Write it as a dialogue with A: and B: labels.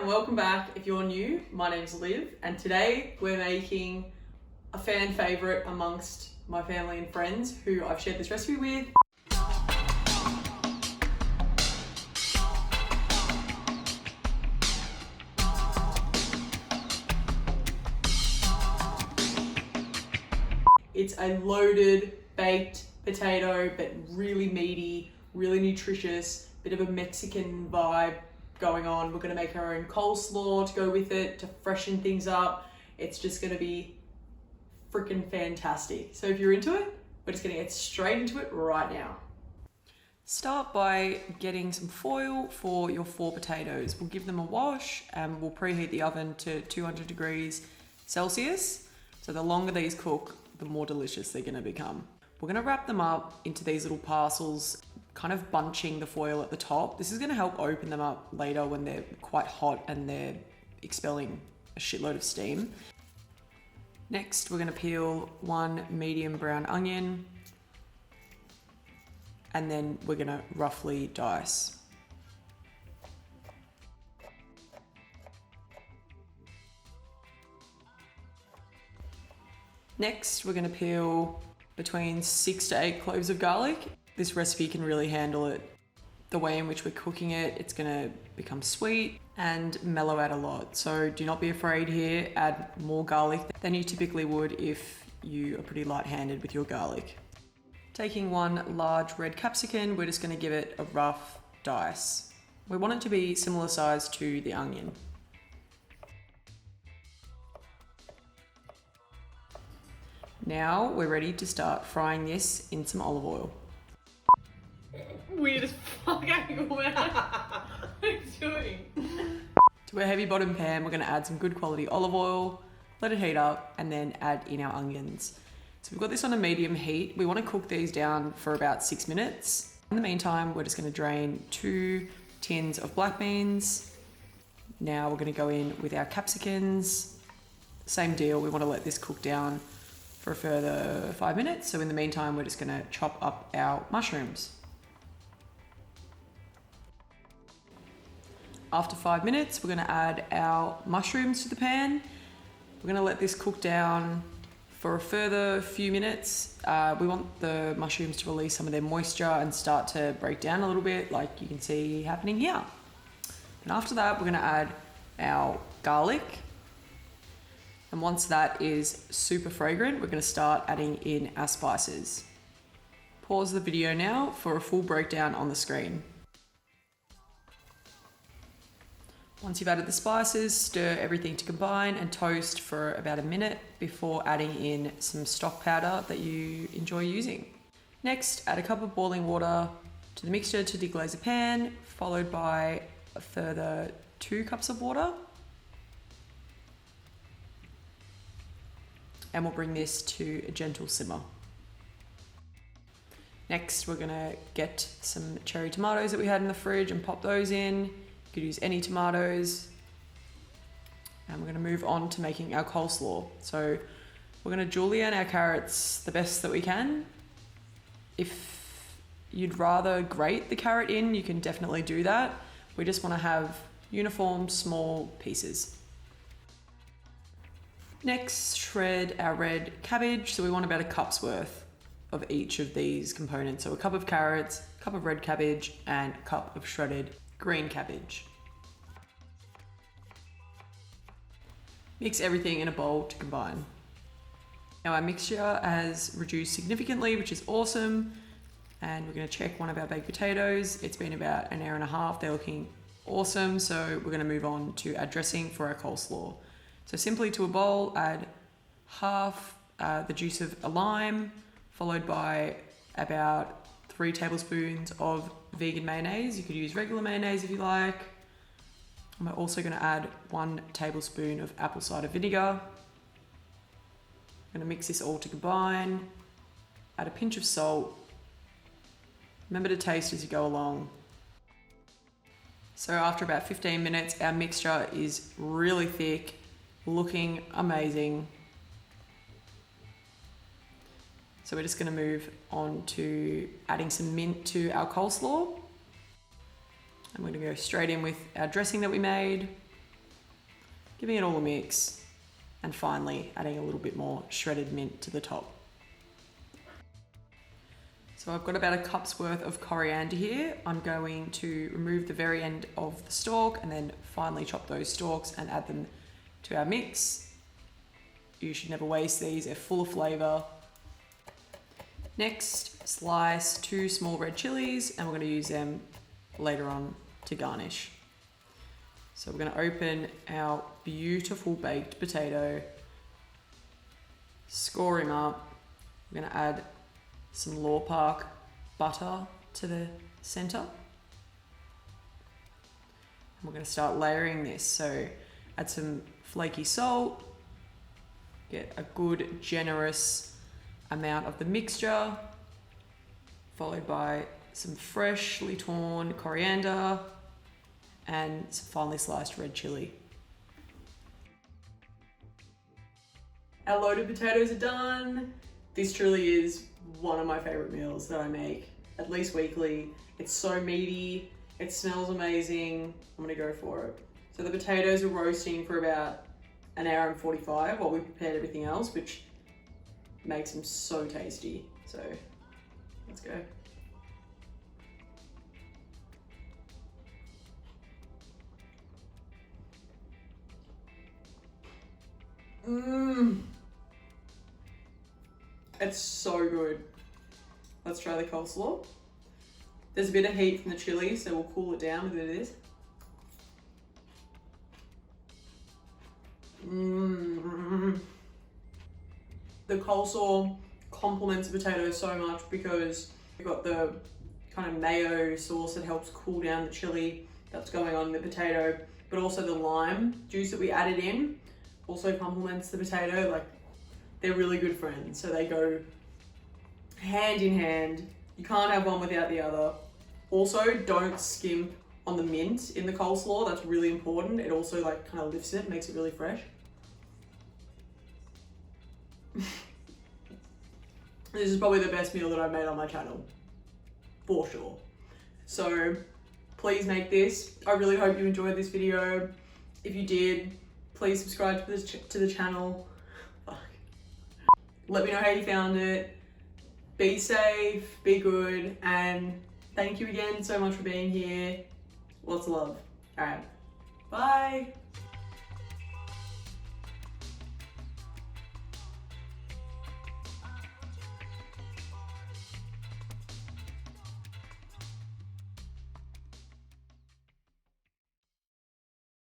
A: and welcome back. If you're new, my name's Liv, and today we're making a fan favourite amongst my family and friends who I've shared this recipe with. It's a loaded baked potato, but really meaty, really nutritious, bit of a Mexican vibe going on. We're gonna make our own coleslaw to go with it to freshen things up. It's just gonna be freaking fantastic. So if you're into it, we're just gonna get straight into it right now. Start by getting some foil for your 4 potatoes. We'll give them a wash and we'll preheat the oven to 200 degrees Celsius. So the longer these cook, the more delicious they're gonna become. We're gonna wrap them up into these little parcels, kind of bunching the foil at the top. This is gonna help open them up later when they're quite hot and they're expelling a shitload of steam. Next, we're gonna peel 1 medium brown onion, and then we're gonna roughly dice. Next, we're gonna peel between 6 to 8 cloves of garlic. This recipe can really handle it. The way in which we're cooking it, it's gonna become sweet and mellow out a lot. So do not be afraid here, add more garlic than you typically would if you are pretty light-handed with your garlic. Taking 1 large red capsicum, we're just gonna give it a rough dice. We want it to be similar size to the onion. Now we're ready to start frying this in some olive oil.
B: Weird as fuck angle, man. What are you doing?
A: To a heavy bottom pan, we're gonna add some good quality olive oil, let it heat up, and then add in our onions. So we've got this on a medium heat. We wanna cook these down for about 6 minutes. In the meantime, we're just gonna drain 2 tins of black beans. Now we're gonna go in with our capsicums. Same deal, we wanna let this cook down for a further 5 minutes. So in the meantime, we're just gonna chop up our mushrooms. After 5 minutes, we're gonna add our mushrooms to the pan. We're gonna let this cook down for a further few minutes. We want the mushrooms to release some of their moisture and start to break down a little bit, like you can see happening here. And after that, we're gonna add our garlic. And once that is super fragrant, we're gonna start adding in our spices. Pause the video now for a full breakdown on the screen. Once you've added the spices, stir everything to combine and toast for about a minute before adding in some stock powder that you enjoy using. Next, add a cup of boiling water to the mixture to deglaze a pan, followed by a further 2 cups of water. And we'll bring this to a gentle simmer. Next, we're gonna get some cherry tomatoes that we had in the fridge and pop those in. You could use any tomatoes. And we're gonna move on to making our coleslaw. So we're gonna julienne our carrots the best that we can. If you'd rather grate the carrot in, you can definitely do that. We just wanna have uniform small pieces. Next, shred our red cabbage. So we want about a cup's worth of each of these components. So a cup of carrots, a cup of red cabbage, and a cup of shredded green cabbage. Mix everything in a bowl to combine. Now our mixture has reduced significantly, which is awesome. And we're gonna check one of our baked potatoes. It's been about an hour and a half. They're looking awesome. So we're gonna move on to our dressing for our coleslaw. So simply to a bowl, add half the juice of a lime, followed by about 3 tablespoons of vegan mayonnaise. You could use regular mayonnaise if you like. And we're also gonna add 1 tablespoon of apple cider vinegar. I'm gonna mix this all to combine. Add a pinch of salt. Remember to taste as you go along. So after about 15 minutes, our mixture is really thick, looking amazing. So we're just gonna move on to adding some mint to our coleslaw. And we're gonna go straight in with our dressing that we made. giving it all a mix, and finally adding a little bit more shredded mint to the top. So I've got about a cup's worth of coriander here. I'm going to remove the very end of the stalk and then finely chop those stalks and add them to our mix. You should never waste these, they're full of flavour. Next, slice 2 small red chillies, and we're going to use them later on to garnish. So we're going to open our beautiful baked potato, score him up. We're going to add some Lurpak butter to the center. And we're going to start layering this. So add some flaky salt, get a good generous amount of the mixture, followed by some freshly torn coriander and some finely sliced red chilli. Our loaded potatoes are done. This truly is one of my favorite meals that I make, at least weekly. It's so meaty, it smells amazing. I'm gonna go for it. So the potatoes are roasting for about an hour and 45 while we prepared everything else, which makes them so tasty. So let's go. It's so good. Let's try the coleslaw. There's a bit of heat from the chili, so we'll cool it down with a bit of this. The coleslaw complements the potatoes so much because we've got the kind of mayo sauce that helps cool down the chili that's going on in the potato, but also the lime juice that we added in also complements the potato. Like, they're really good friends, so they go hand in hand. You can't have one without the other. Also, don't skimp on the mint in the coleslaw. That's really important. It also like kind of lifts it, makes it really fresh. This is probably the best meal that I've made on my channel, for sure. So please make this. I really hope you enjoyed this video. If you did, please subscribe to the channel. Let me know how you found it. Be safe, be good, and thank you again so much for being here. Lots of love. All right, bye.